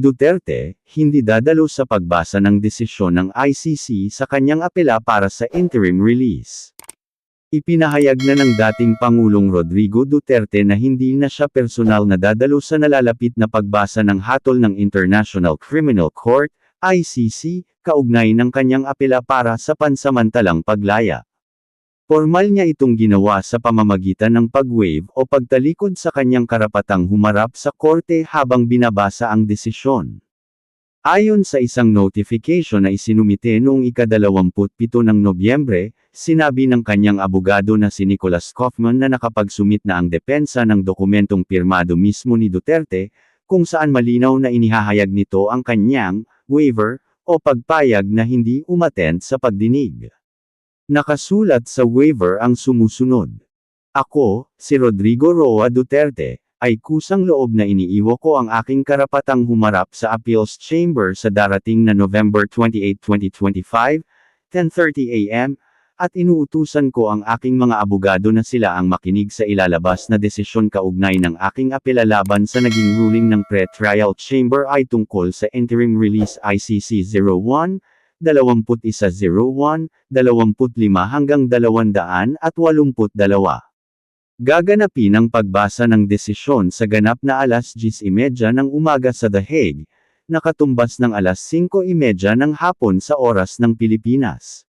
Duterte, hindi dadalo sa pagbasa ng desisyon ng ICC sa kanyang apela para sa interim release. Ipinahayag na ng dating Pangulong Rodrigo Duterte na hindi na siya personal na dadalo sa nalalapit na pagbasa ng hatol ng International Criminal Court, ICC, kaugnay ng kanyang apela para sa pansamantalang paglaya. Formal niya itong ginawa sa pamamagitan ng pag-waive o pagtalikod sa kanyang karapatang humarap sa korte habang binabasa ang desisyon. Ayon sa isang notification na isinumite noong ika-27 ng Nobyembre, sinabi ng kanyang abogado na si Nicholas Kaufman na nakapagsumit na ang depensa ng dokumentong pirmado mismo ni Duterte, kung saan malinaw na inihahayag nito ang kanyang waiver o pagpayag na hindi umattend sa pagdinig. Nakasulat sa waiver ang sumusunod. Ako, si Rodrigo Roa Duterte, ay kusang loob na iniiwo ko ang aking karapatang humarap sa Appeals Chamber sa darating na November 28, 2025, 10:30 a.m., at inuutusan ko ang aking mga abogado na sila ang makinig sa ilalabas na desisyon kaugnay ng aking apela laban sa naging ruling ng Pre-Trial Chamber ay tungkol sa Interim Release ICC 01, 2101, 25 hanggang 282. Gaganapin ang pagbasa ng desisyon sa ganap na alas 10:30 ng umaga sa The Hague, nakatumbas ng alas 5:30 ng hapon sa oras ng Pilipinas.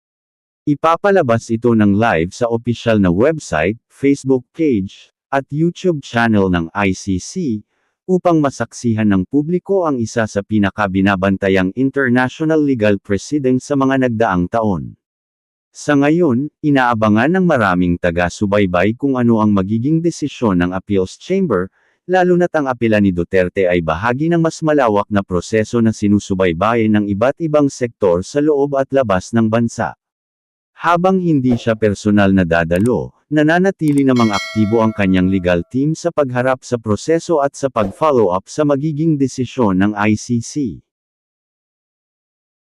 Ipapalabas ito ng live sa opisyal na website, Facebook page, at YouTube channel ng ICC, upang masaksihan ng publiko ang isa sa pinakabinabantayang international legal precedent sa mga nagdaang taon. Sa ngayon, inaabangan ng maraming taga-subaybay kung ano ang magiging desisyon ng Appeals Chamber, lalo na't ang apela ni Duterte ay bahagi ng mas malawak na proseso na sinusubaybayan ng iba't ibang sektor sa loob at labas ng bansa. Habang hindi siya personal na dadalo, nananatili namang aktibo ang kanyang legal team sa pagharap sa proseso at sa pag-follow up sa magiging desisyon ng ICC.